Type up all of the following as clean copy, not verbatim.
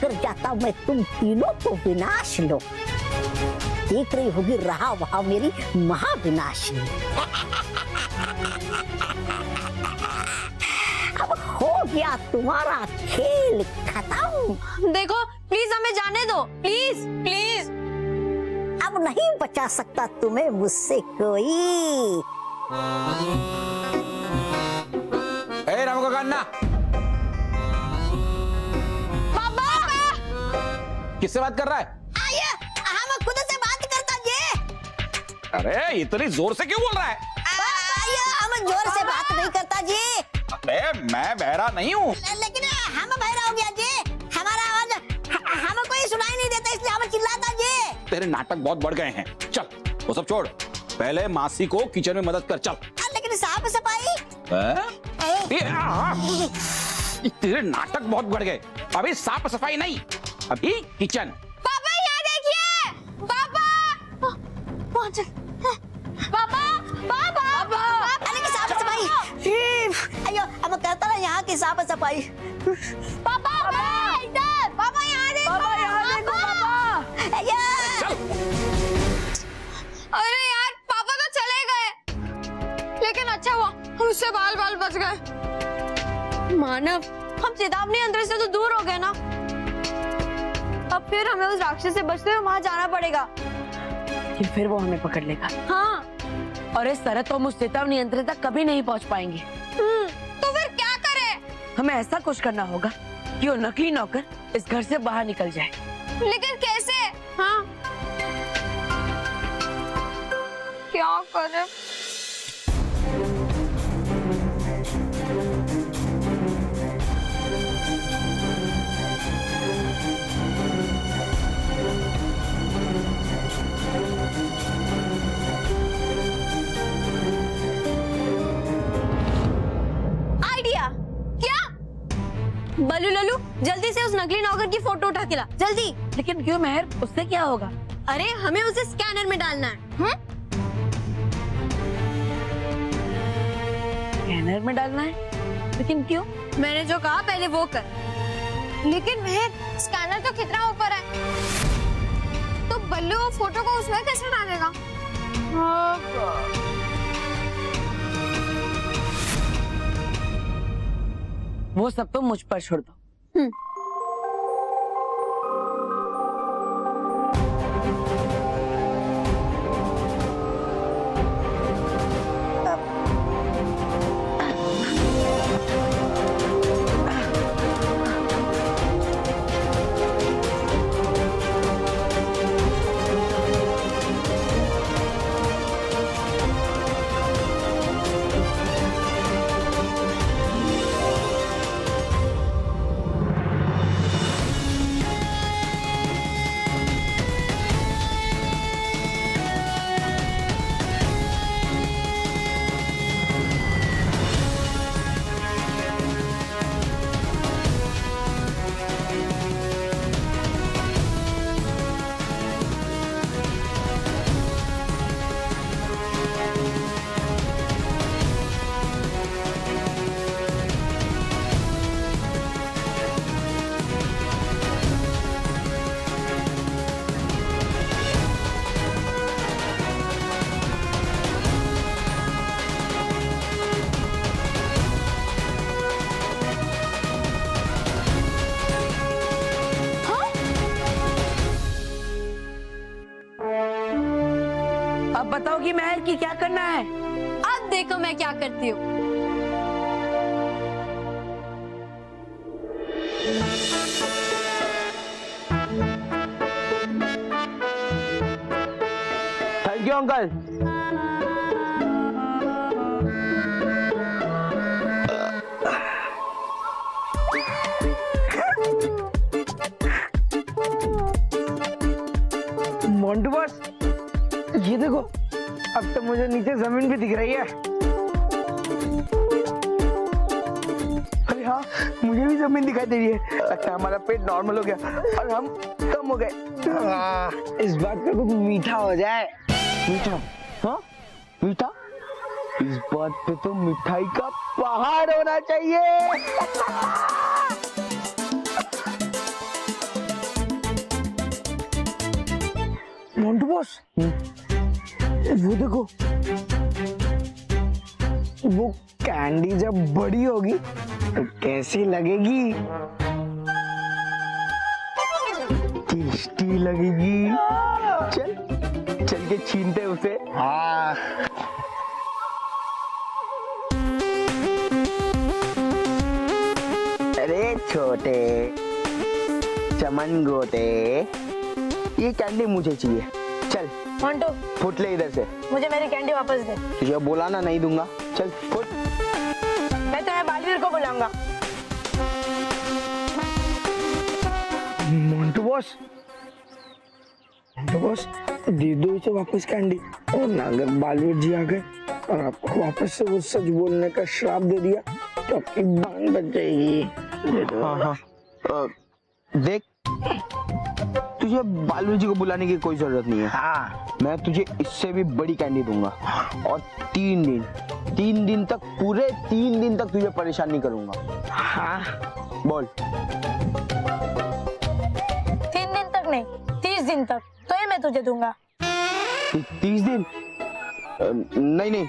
कर जाता मैं तुम तीनों तो विनाश लो। देख रही होगी रहा वहां मेरी महाविनाशिनी। अब हो गया तुम्हारा खेल खत्म। देखो प्लीज हमें जाने दो, प्लीज प्लीज। अब नहीं बचा सकता तुम्हें मुझसे कोई। राम को करना। पापा किससे बात कर रहा है? आइए, हम खुद से बात करता जी। अरे इतनी जोर से क्यों बोल रहा है? आइए, हम जोर से बात नहीं करता जी। अरे मैं बहरा नहीं हूँ। लेकिन हम बहरा हो गया जी। हमारा आवाज हमको ही सुनाई नहीं देता, इसलिए हम चिल्लाता जी। तेरे नाटक बहुत बढ़ गए हैं। चल वो सब छोड़, पहले मासी को किचन में मदद कर। चल। लेकिन साफ सफाई। तेरे नाटक बहुत बढ़ गए। अभी साफ सफाई नहीं, अभी किचन। पापा यहाँ देखिए। पापा पापा पापा अरे साफ सफाई। अयो अब करता है यहाँ की साफ सफाई। पापा इधर। पापा यहाँ देखो। पापा यहाँ देखो पापा। अरे यार पापा तो चले गए, लेकिन अच्छा हुआ हम उससे बाल बाल बच गए। मानव, हम चेतावनी अंदर से तो दूर हो गए ना। अब फिर हमें उस राक्षस से बचते हुए वहां जाना पड़ेगा। कि फिर वो हमें पकड़ लेगा। हाँ। और इस तरह तो हम उस चेतावनी यंत्र तक कभी नहीं पहुंच पाएंगे। तो फिर क्या करें? हमें ऐसा कुछ करना होगा कि वो नकली नौकर इस घर से बाहर निकल जाए। लेकिन कैसे? हाँ क्या करें? आइडिया। क्या? बल्लू लल्लू जल्दी से उस नकली नौकर की फोटो उठा के ला, जल्दी। लेकिन क्यों मेहर, उससे क्या होगा? अरे हमें उसे स्कैनर में डालना है। स्कैनर में डालना है? लेकिन क्यों? मैंने जो कहा पहले वो कर। लेकिन महक, स्कैनर तो कितना ऊपर है, तो बल्लू वो फोटो को उसमें कैसे डालेगा? वो सब तो मुझ पर छोड़ दो। अब बताओ कि महर की क्या करना है? अब देखो मैं क्या करती हूँ। Thank you uncle. Montu boss, ये देखो, अब तो मुझे नीचे जमीन भी दिख रही है। अरे हाँ, मुझे भी जमीन दिखाई दे रही है। लगता है हमारा पेट नॉर्मल हो गया और हम कम हो गए। इस बात का कुछ मीठा हो जाए। मीठा? हाँ मीठा? इस बात पे तो मिठाई का पहाड़ होना चाहिए। मोंटू बॉस, वो देखो, वो कैंडी जब बड़ी होगी तो कैसी लगेगी? टेस्टी लगेगी। चल चल के छीनते उसे। हाँ। अरे छोटे चमन गोटे, ये कैंडी मुझे चाहिए। चल मोंटू, फुट ले इधर से। मुझे मेरी कैंडी वापस दे। तुझे बोला ना नहीं दूंगा। चल फुट। मैं तो बालवीर को बुलाऊंगा। मोंटू बॉस, दे दो इसे वापस कैंडी। और ना अगर बालवीर जी आ गए और आपको वापस से वो सच बोलने का श्राप दे दिया तो आपकी जान बच जाएगी। दे दो। हाँ। देख, तुझे बालवीर जी को बुलाने की कोई जरूरत नहीं है। हाँ। मैं तुझे इससे भी बड़ी कैंडी दूंगा और 3 दिन तक, पूरे 3 दिन तक तुझे परेशान नहीं करूंगा। हाँ बोल। 3 दिन तक नहीं, 30 दिन तक तो ये मैं तुझे दूंगा। 30 दिन? नहीं,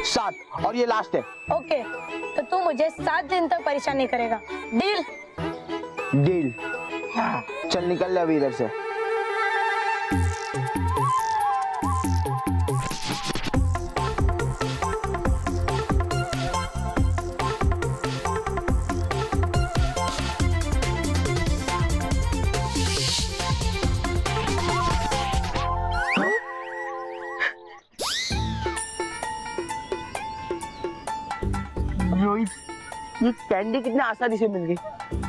7, और ये लास्ट है। ओके, तो तू मुझे 7 दिन तक परेशान नहीं करेगा। डील? डील। चल निकल ले अभी इधर से। रोहित, ये कैंडी कितने आसानी से मिल गई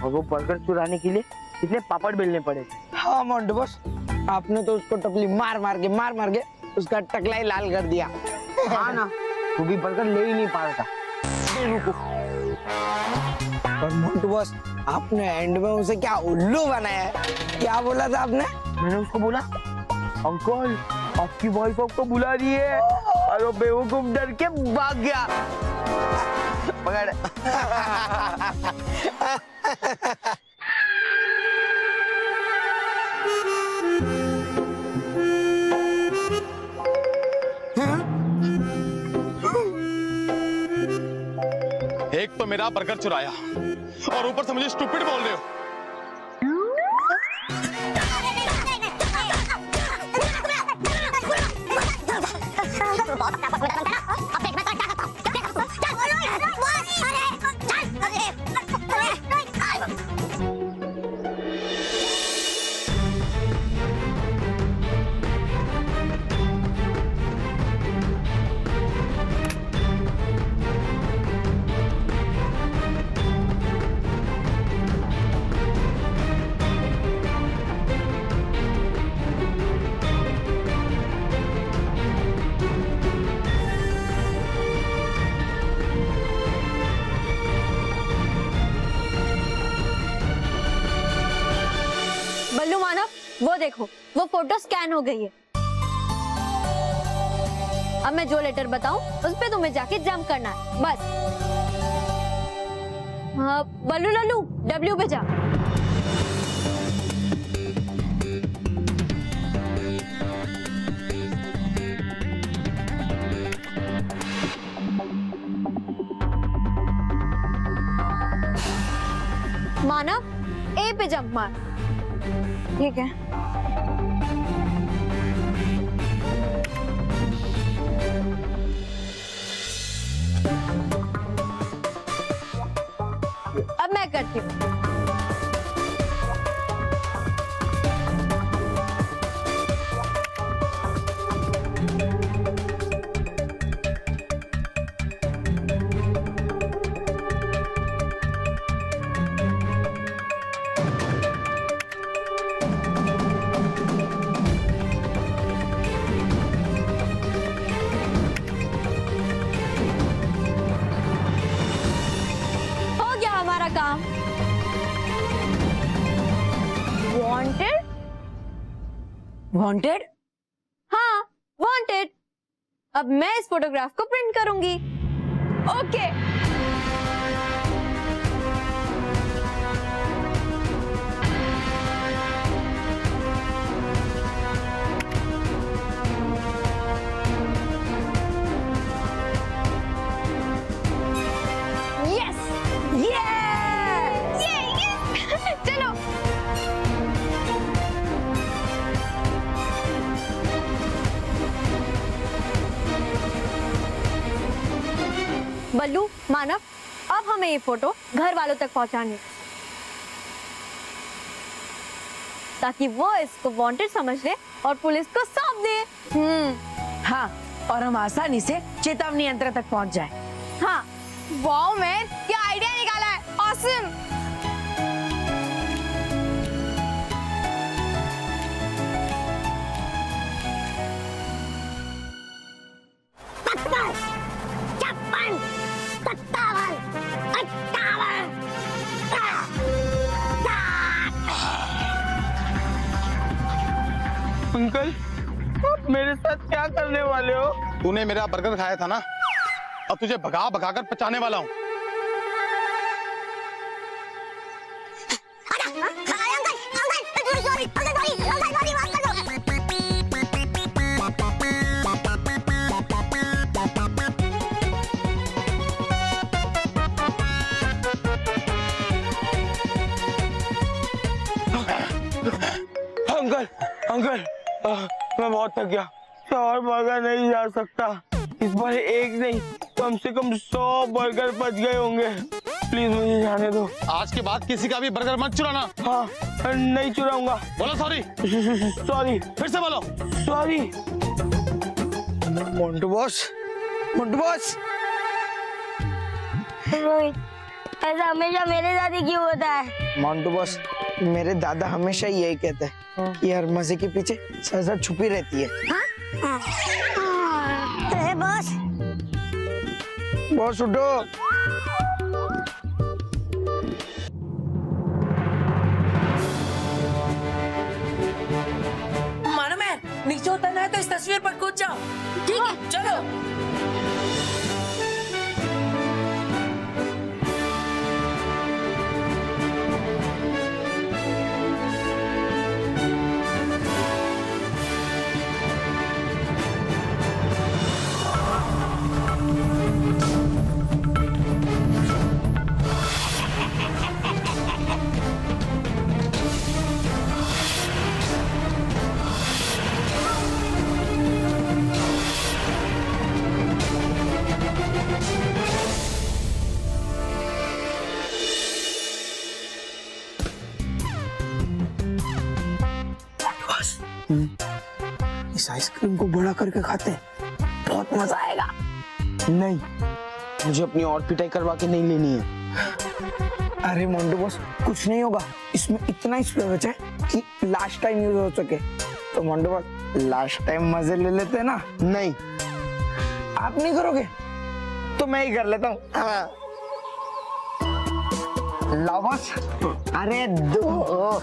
और वो बर्गर चुराने के लिए कितने पापड़ बेलने पड़े। हाँ मोंटू बॉस, आपने तो उसको टपली मार मार के उसका टकला ही लाल कर दिया। हाँ ना, तू भी बर्गर ले ही नहीं पा रहा था। और मोंटू बॉस, आपने एंड में उसे क्या उल्लू बनाया है? क्या बोला था आपने? मैंने उसको बोला, अंकल आपकी वाइफ आपको बुला रही है, और वो बेवकूफ डर के भाग गया। पकड़। एक तो मेरा बर्गर चुराया और ऊपर से मुझे स्टूपिड बोल रहे हो। बल्लू मानव, वो देखो, वो फोटो स्कैन हो गई है। अब मैं जो लेटर बताऊं उस पे तुम्हें जाके जंप करना है, बस। हाँ, बल्लू लल्लू, W पे जा। मानव, A पे जंप मार। ठीक है। अब मैं करती हूँ। काम। वांटेड? वांटेड? हाँ, वांटेड। अब मैं इस फोटोग्राफ को प्रिंट करूंगी। ओके। बल्लू, मानव, अब हमें ये फोटो घर वालों तक पहुंचानी, ताकि वो इसको वांटेड समझ ले और पुलिस को सौंप दे। हाँ, और हम आसानी से चेतावनी यंत्र तक पहुंच जाए। हाँ, वाओ मैन, क्या आइडिया निकाला है, ऑसम। अंकल, आप मेरे साथ क्या करने वाले हो? तूने मेरा बर्गर खाया था ना, अब तुझे भगा भगा कर पचाने वाला हूँ। अंकल, अंकल, मैं बहुत थक गया, और बर्गर नहीं जा सकता। इस बार एक नहीं, कम से कम 100 बर्गर बच गए होंगे। प्लीज मुझे जाने दो। आज के बाद किसी का भी बर्गर मत चुराना। हाँ, नहीं चुराऊंगा। बोलो सॉरी। सॉरी, फिर से बोलो sorry. Montu boss, Montu boss. Rohit, ऐसा हमेशा मेरे साथ ही क्यों होता है? मोंटू बॉस, मेरे दादा हमेशा यही कहते हैं कि हर मजे के पीछे सजा छुपी रहती है। अरे बॉस, बॉस उठो। मानो मैं नीचे उतरना है तो इस तस्वीर पर कूद जाओ। ठीक है, चलो। इस आइसक्रीम को बड़ा करके खाते हैं, बहुत मजा आएगा। नहीं, मुझे अपनी और पिटाई करवा के नहीं लेनी है। अरे मोंटू बॉस, कुछ नहीं होगा, इसमें इतना स्प्रे बचा है कि लास्ट टाइम यूज हो सके। तो मोंटू बॉस, लास्ट टाइम मजे ले लेते हैं ना? नहीं, आप नहीं करोगे तो मैं ही कर लेता हूँ। हाँ। लाओ बॉस। अरे दो।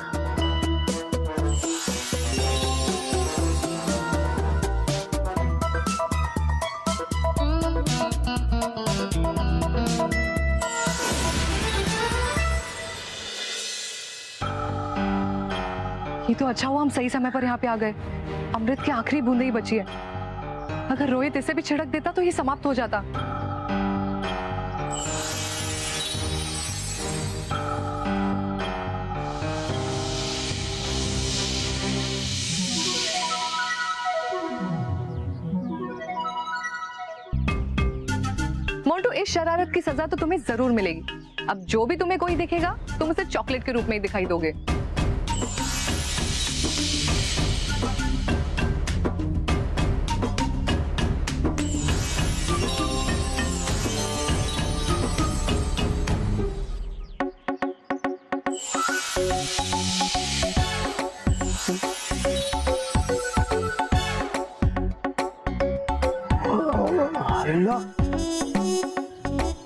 ये तो अच्छा हुआ हम सही समय पर यहाँ पे आ गए। अमृत की आखिरी बूंदे ही बची है। अगर रोहित इसे भी छिड़क देता तो ये समाप्त हो जाता। मोंटू, इस शरारत की सजा तो तुम्हें जरूर मिलेगी। अब जो भी तुम्हें कोई दिखेगा तुम उसे चॉकलेट के रूप में ही दिखाई दोगे।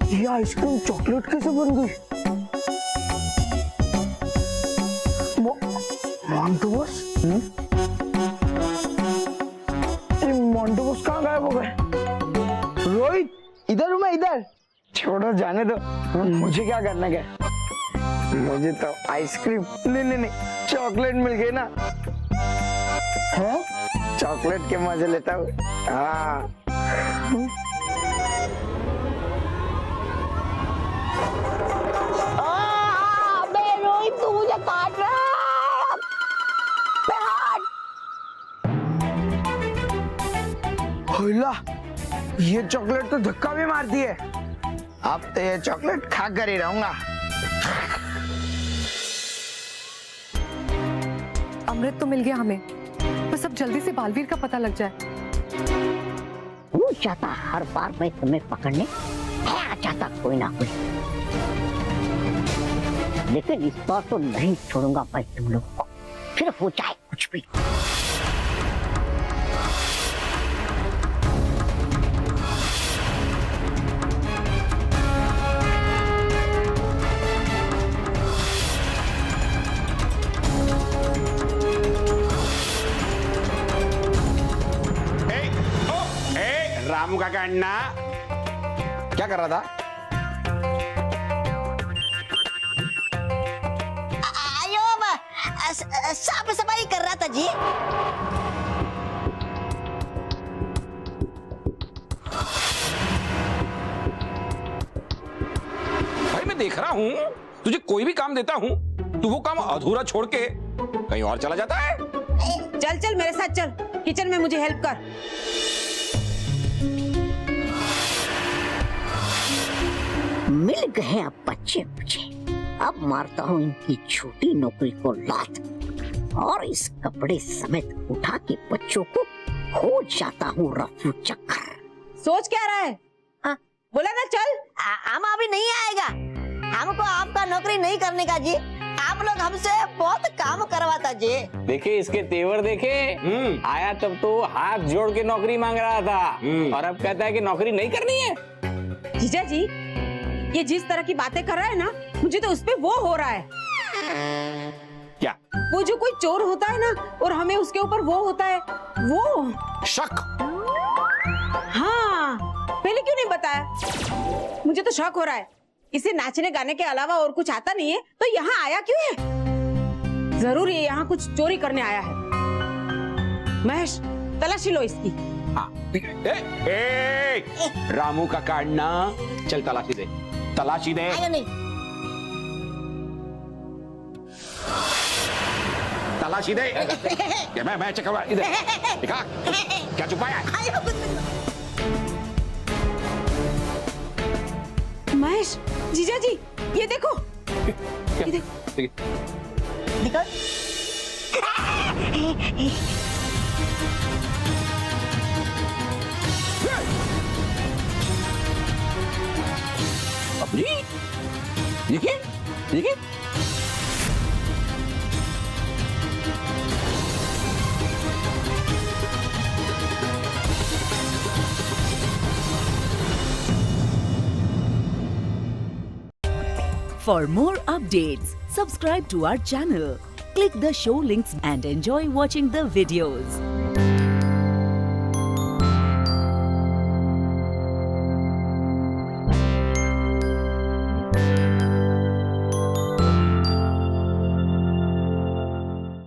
ये आइसक्रीम चॉकलेट कैसे बन गई? मोंटू बॉस, मोंटू बॉस कहाँ गायब हो गए? रोहित, इधर हूँ मैं, इधर। छोड़ो, जाने दो, मुझे क्या करना क्या? मुझे तो आइसक्रीम नहीं चॉकलेट मिल गई ना। हाँ, चॉकलेट के मजे लेता हूँ। हाँ, रोहित, तू मुझे काट रहा है। ये चॉकलेट तो धक्का भी मारती है। अब तो ये चॉकलेट खा कर ही रहूंगा। अमृत तो मिल गया हमें, बस अब जल्दी से बालवीर का पता लग जाए। वो चाहता हर बार मैं तुम्हें पकड़ने आ जाता कोई ना कोई, लेकिन इस बार तो नहीं छोड़ूंगा मैं तुम लोगों को, फिर हो जाए कुछ भी। रामू काका अन्ना क्या कर रहा था? आयो साफ सफाई कर रहा था जी। भाई मैं देख रहा हूँ तुझे कोई भी काम देता हूँ तू वो काम अधूरा छोड़ के कहीं और चला जाता है। चल चल मेरे साथ चल, किचन में मुझे हेल्प कर। मिल गए अब बच्चे मुझे, अब मारता हूँ इनकी छोटी नौकरी को लात और इस कपड़े समेत उठा के बच्चों को खो जाता हूँ रफू चक्कर। सोच क्या रहा है? हाँ? बोला ना चल। हम अभी नहीं आएगा, हमको आपका नौकरी नहीं करने का जी, आप लोग हमसे बहुत काम करवाता जी। देखे इसके तेवर देखे, आया तब तो हाथ जोड़ के नौकरी मांग रहा था और अब कहता है कि नौकरी नहीं करनी है। जीजा जी ये जिस तरह की बातें कर रहा है ना, मुझे तो उस पे वो हो रहा है। क्या? वो जो कोई चोर होता है ना और हमें उसके ऊपर वो होता है, वो शक। हाँ पहले क्यों नहीं बताया? मुझे तो शक हो रहा है, इसे नाचने गाने के अलावा और कुछ आता नहीं है तो यहाँ आया क्यों है? जरूर ये यहाँ कुछ चोरी करने आया है। महेश तलाशी लो इसकी। हाँ। रामू काका अन्ना चल तलाशी दे, तलाशी दे। नहीं तलाशी दे। मैं चेक करूंगा इधर। दिखा क्या छुपाया है? महेश जीजा जी ये देखो, क्या? ये देखो। दिखा। अपनी देखिए देखिए For more updates, subscribe to our channel, click the show links and enjoy watching the videos.